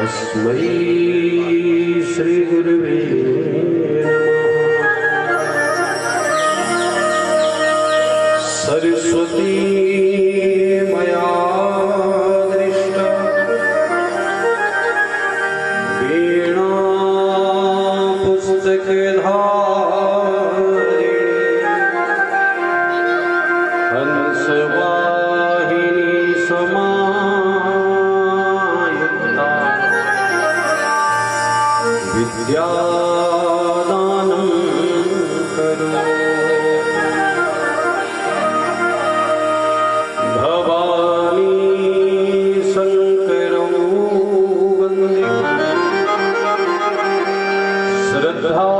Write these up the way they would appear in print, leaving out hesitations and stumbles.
तस्मै श्री गुरुवे नमः। सरस्वती मया दृष्टा वीणा पुस्तकधारिणी हंसवाहिनी समायुक्ता विद्यादानं करो। भवानी शंकरं वन्दे श्रद्धा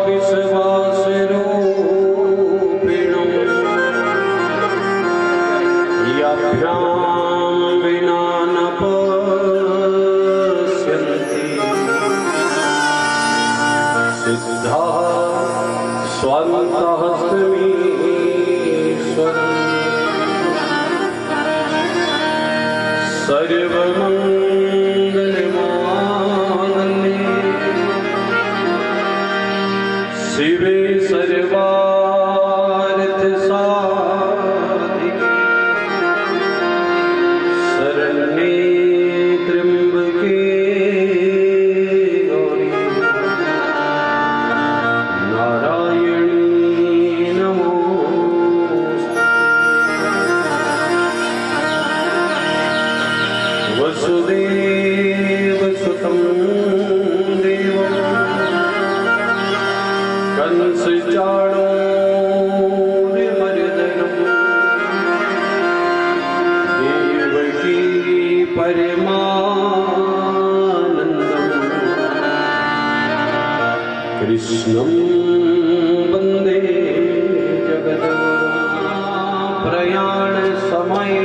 विश्वासरूपिणं याभ्यां विना न पश्यन्ति सिद्धा स्वान्तःस्मीश्वरम्। सर्वमङ्गलमाङ्गल्ये शिवे सर्वार्थसाधिके शरण्ये त्र्यम्बके गौरी नारायणी नमोस्तुते। वसुदेवसुतं देवं कंसचाणूरमर्दनं देवकी परमानन्दं कृष्णं वन्दे जगद्गुरुं। प्रयाणसमये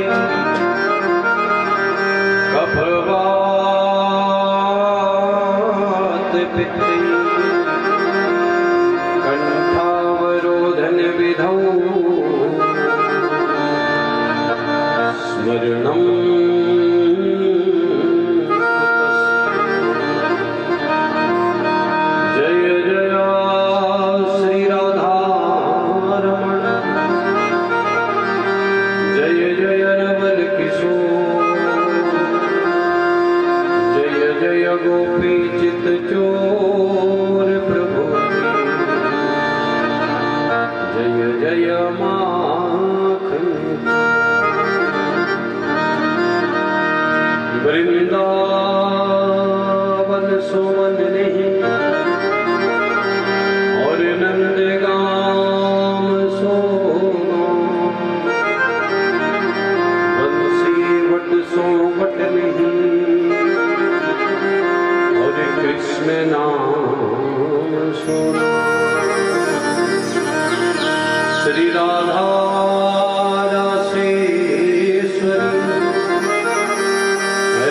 कफवातपित्ते कंठावरोधन विधौ स्मरणं जय जय श्री राधारमण जय जय रमण किशोर जय जय गोपी चित चोर प्रभु जय जय माखन। वृंदावन सुवन नहीं और नंदगाम सोगाम बंसी वट सो वट नहीं और कृष्ण नाम सुना। श्री राधा रासेश्वरी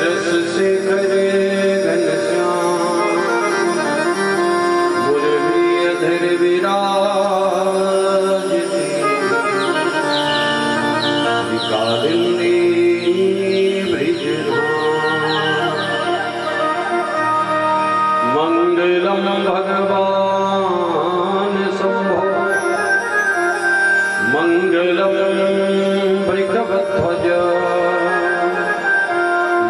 रस शेखर घनश्याम मुरलीधर विराजते कालिंदी ब्रजधाम। मंगलम भगवान शंभो मंगलम वृषभध्वज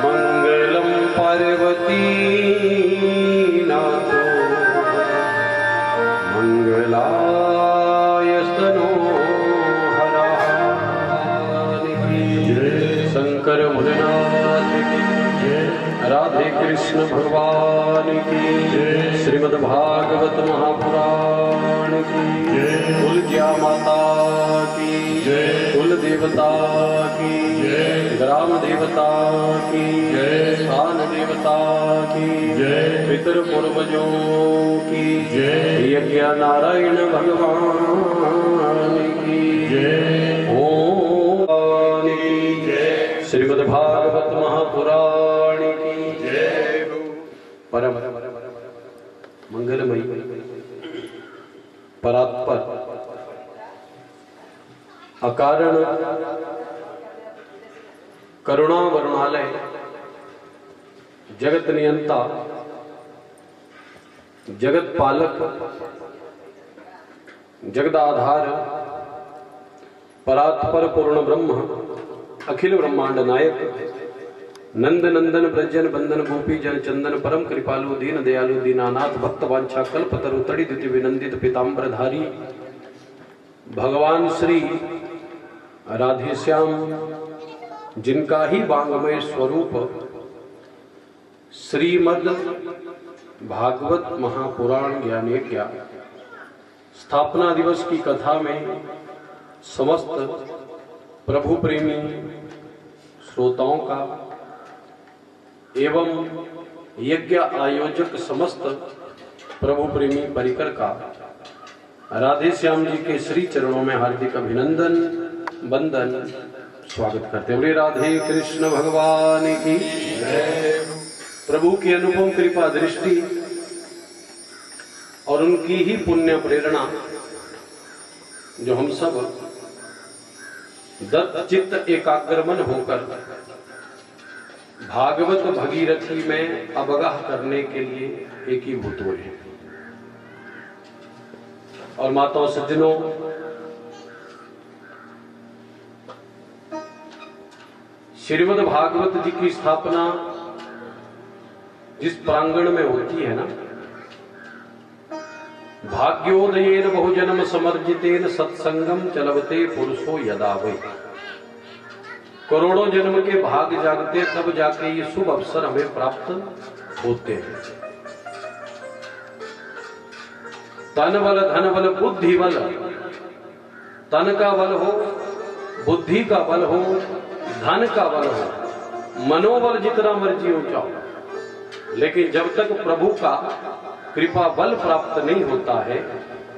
मंगलम पार्वती नाथो मंगलायस्तनो हरा। शंकर भोलेनाथ की राधे कृष्ण भगवान की श्रीमद् भागवत महापुराण की कुलज्या माता की कुल देवता की ग्राम देवता की स्थान देवता की पितर पूर्वजों की यज्ञ नारायण भगवान की ओम श्रीमद् भागवत महापुराण की परम मंगलमयी परात्पर अकारण करुणा वरुणालय जगत नियंता, जगत पालक, जगदाधार, परात्पर पूर्ण ब्रह्म, अखिल ब्रह्मांड नायक, नंद नंदन ब्रजन बंदन गोपी जन चंदन परम कृपालु दीन दयालु दीनानाथ भक्त वांछा कल्प तरु तड़ि दिति विनंदित पीताम्बरधारी भगवान श्री राधे श्याम, जिनका ही वांगमय स्वरूप श्रीमद् भागवत महापुराण ज्ञानेज्ञा स्थापना दिवस की कथा में समस्त प्रभु प्रेमी श्रोताओं का एवं यज्ञ आयोजक समस्त प्रभु प्रेमी परिकर का राधे श्याम जी के श्री चरणों में हार्दिक अभिनंदन वंदन स्वागत करते हैं। राधे कृष्ण भगवान की प्रभु की अनुपम कृपा दृष्टि और उनकी ही पुण्य प्रेरणा जो हम सब दत्त चित्त एकाग्रमन होकर भागवत भगीरथी में अवगाह करने के लिए एकीभूत हुए हैं। और माताओं सज्जनों, श्रीमद् भागवत जी की स्थापना जिस प्रांगण में होती है ना, भाग्योदयेन बहुजन्म समर्जितेन सत्संगम चलवते पुरुषो यदा वै, करोड़ों जन्म के भाग जागते तब जाके ये शुभ अवसर हमें प्राप्त होते हैं। तन बल धन बल बुद्धि बल, तन का बल हो, बुद्धि का बल हो, धन का बल हो, मनोबल जितना मर्जी ऊंचाओ, लेकिन जब तक प्रभु का कृपा बल प्राप्त नहीं होता है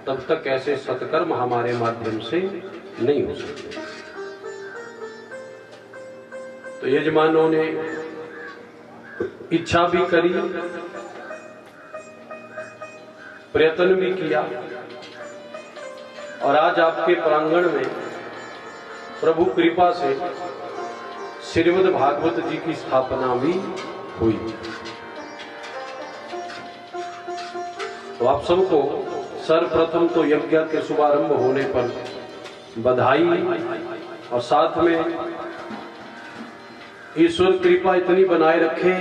तब तक ऐसे सत्कर्म हमारे माध्यम से नहीं हो सकते। तो यजमानों ने इच्छा भी करी, प्रयत्न भी किया और आज आपके प्रांगण में प्रभु कृपा से श्रीमद् भागवत जी की स्थापना भी हुई। तो आप सबको सर्वप्रथम तो यज्ञ के शुभारंभ होने पर बधाई और साथ में ईश्वर कृपा इतनी बनाए रखे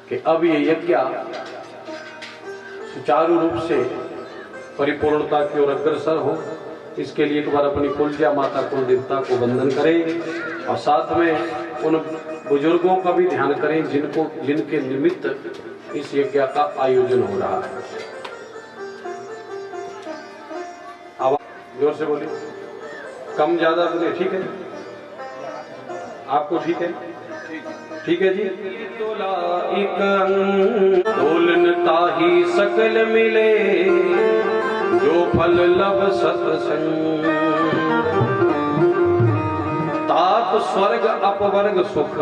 कि अब ये यज्ञ सुचारू रूप से परिपूर्णता की ओर अग्रसर हो। इसके लिए एक बार अपनी कुलजा माता कुल देवता को वंदन करें और साथ में उन बुजुर्गों का भी ध्यान करें जिनके निमित्त इस यज्ञ का आयोजन हो रहा है। आवाज जोर से बोलिए, कम ज्यादा बोले, ठीक है? आपको ठीक है? ठीक है जी। तोलन ताही सकल मिले, जो फल लब सत्संग, तात स्वर्ग अपवर्ग सुख,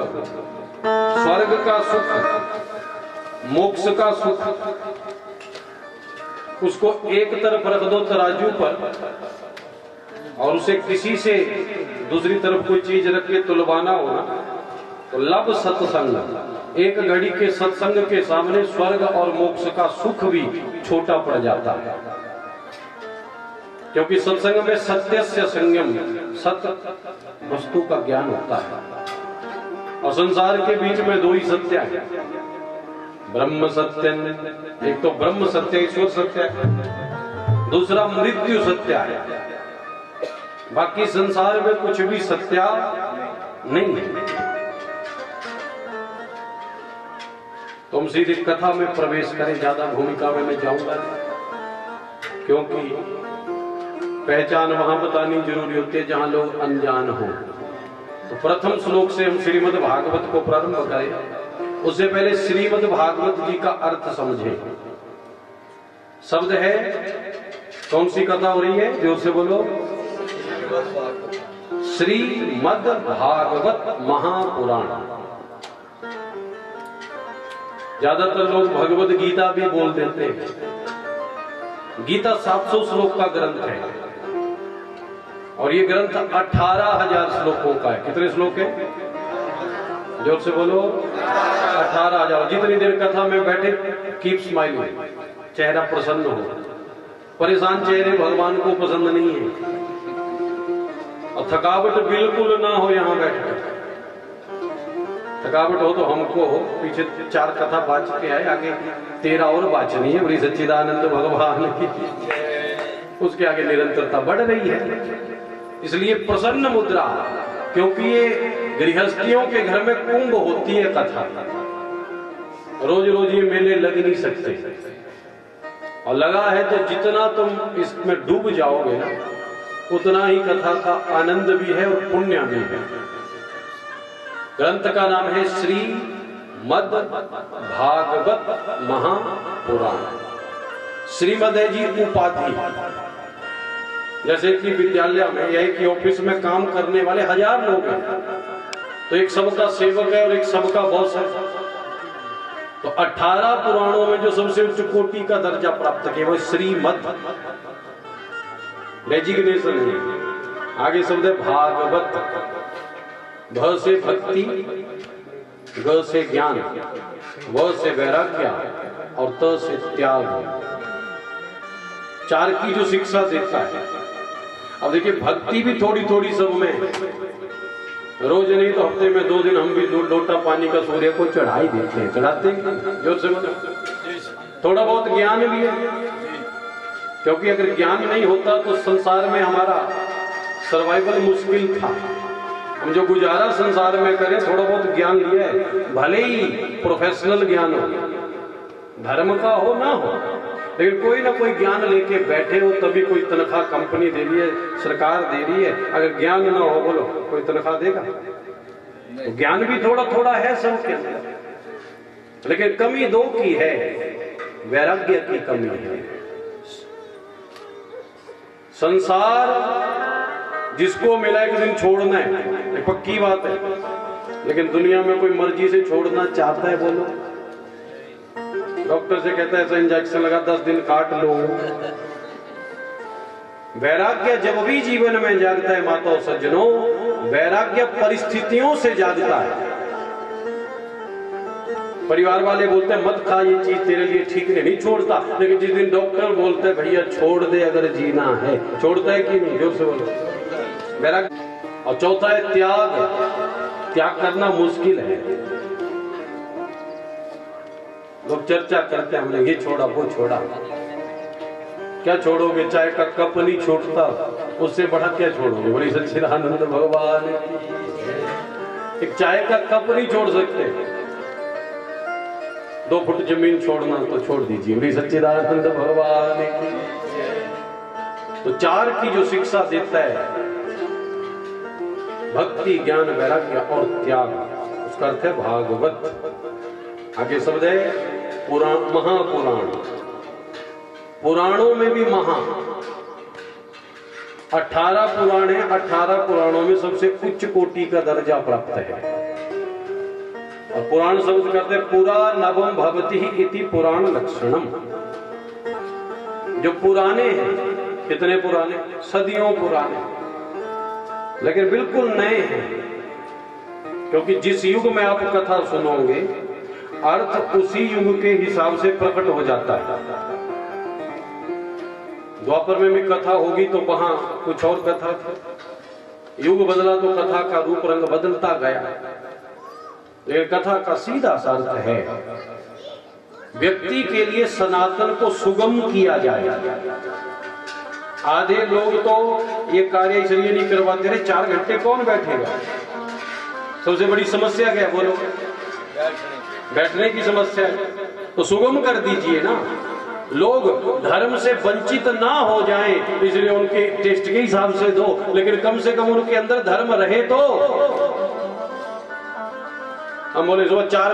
स्वर्ग का सुख, मोक्ष का सुख, उसको एक तरफ रख दो तराजू पर और उसे किसी से दूसरी तरफ कोई चीज रख के तुलवाना हो ना, तो लब सत्संग, एक घड़ी के सत्संग के सामने स्वर्ग और मोक्ष का सुख भी छोटा पड़ जाता है। क्योंकि सत्संग में सत्य से संयम, सत्य वस्तु का ज्ञान होता है और संसार के बीच में दो ही सत्य है, ब्रह्म सत्य, एक तो ब्रह्म सत्य ईश्वर सत्य है, दूसरा मृत्यु सत्य है। बाकी संसार में कुछ भी सत्य नहीं है। तो हम सीधी कथा में प्रवेश करें, ज्यादा भूमिका में मैं जाऊंगा क्योंकि पहचान वहां बतानी जरूरी होती है जहां लोग अनजान हो। तो प्रथम श्लोक से हम श्रीमद् भागवत को प्रारंभ करें, उससे पहले श्रीमद् भागवत जी का अर्थ समझें। शब्द है, कौन सी कथा हो रही है? जोर से बोलो। श्रीमद् भागवत महापुराण। ज्यादातर लोग भगवत गीता भी बोल देते हैं। गीता 700 श्लोक का ग्रंथ है और ये ग्रंथ 18,000 श्लोकों का है। कितने श्लोक है? जोर से बोलो 18 आ जाओ। जितनी देर कथा में बैठे कीप स्माइलिंग, चेहरा प्रसन्न हो। परेशान चेहरे भगवान को पसंद नहीं है। और थकावट बिल्कुल ना हो यहां बैठे। थकावट हो तो हमको हो, पीछे 4 कथा बाच के आए, आगे 13 और बाचनी है। बड़ी सच्चिदानंद भगवान की, उसके आगे निरंतरता बढ़ रही है। इसलिए प्रसन्न मुद्रा, क्योंकि ये गृहस्थियों के घर में कुंभ होती है कथा। रोज रोज ये मेले लग नहीं सकते, और लगा है तो जितना तुम इसमें डूब जाओगे ना, उतना ही कथा का आनंद भी है और पुण्य भी है। ग्रंथ का नाम है श्रीमद् भागवत महापुराण। श्रीमद् है जी उपाधि। जैसे कि विद्यालय में या कि ऑफिस में काम करने वाले 1000 लोग हैं, तो एक सबका सेवक है और एक सबका बॉस है। तो 18 पुराणों में जो सबसे उच्च कोटि का दर्जा प्राप्त किया वो श्रीमद् डेजिग्नेशन है। आगे शब्द है भागवत। भ से भक्ति, ग से ज्ञान, व से वैराग्य और त से त्याग। 4 की जो शिक्षा देता है। अब देखिए भक्ति भी थोड़ी थोड़ी सब में, रोज नहीं तो हफ्ते में 2 दिन हम भी लोटा पानी का सूर्य को चढ़ाई देते हैं, चढ़ाते हैं। जोर से बोलो। थोड़ा बहुत ज्ञान भी है, क्योंकि अगर ज्ञान नहीं होता तो संसार में हमारा सर्वाइवल मुश्किल था। हम जो गुजारा संसार में करें, थोड़ा बहुत ज्ञान लिया है, भले ही प्रोफेशनल ज्ञान हो, धर्म का हो ना हो, लेकिन कोई ना कोई ज्ञान लेके बैठे हो, तभी कोई तनख्वाह कंपनी दे रही है, सरकार दे रही है। अगर ज्ञान ना हो, बोलो कोई तनख्वाह देगा? तो ज्ञान भी थोड़ा थोड़ा है सबके अंदर, लेकिन कमी 2 की है, वैराग्य की कमी है। संसार जिसको मिला एक दिन छोड़ना है, ये पक्की बात है, लेकिन दुनिया में कोई मर्जी से छोड़ना चाहता है? बोलो। डॉक्टर से कहता है ऐसा इंजेक्शन लगा 10 दिन काट लो। वैराग्य जब भी जीवन में जागता है माता और सज्जनों, वैराग्य परिस्थितियों से जागता है। परिवार वाले बोलते हैं मत खा, ये चीज तेरे लिए ठीक नहीं छोड़ता, लेकिन जिस दिन डॉक्टर बोलते हैं भैया छोड़ दे अगर जीना है, छोड़ता है कि नहीं? जोर से बोलो। वैराग्य। और चौथा है त्याग। त्याग करना मुश्किल है। लोग चर्चा करते हैं, हमने ये छोड़ा वो छोड़ा। क्या छोड़ोगे? चाय का कप नहीं छोड़ता, उससे बड़ा क्या छोड़ोगे? बड़ी सच्चिदानंद भगवान। एक चाय का कप नहीं छोड़ सकते, 2 फुट जमीन छोड़ना तो छोड़ दीजिए। बड़ी सच्चिदानंद भगवान। तो 4 की जो शिक्षा देता है, भक्ति, ज्ञान, वैराग्य और त्याग, उसका अर्थ है भागवत। आगे शब्द है पुराण, महापुराण। पुराणों में भी महा 18 पुराण है। 18 पुराणों में सबसे उच्च कोटि का दर्जा प्राप्त है। और पुराण शब्द कहते हैं पुरा नवम भवति इति पुराण लक्षणम। जो पुराने हैं, कितने पुराने? सदियों पुराने, लेकिन बिल्कुल नए हैं, क्योंकि जिस युग में आप कथा सुनोगे अर्थ उसी युग के हिसाब से प्रकट हो जाता है। द्वापर में भी कथा होगी तो वहां कुछ और कथा थी, युग बदला तो कथा का रूप रंग बदलता गया। लेकिन कथा का सीधा सा अर्थ है व्यक्ति के लिए सनातन को सुगम किया जाए। आधे लोग तो ये कार्य इसलिए नहीं करवाते रहे, 4 घंटे कौन बैठेगा? सबसे बड़ी समस्या क्या है? बोलो। बैठने की समस्या है, तो सुगम कर दीजिए ना। लोग धर्म से वंचित ना हो जाएं, इसलिए उनके टेस्ट के हिसाब से दो, लेकिन कम से कम उनके अंदर धर्म रहे तो। हम बोले सुबह 4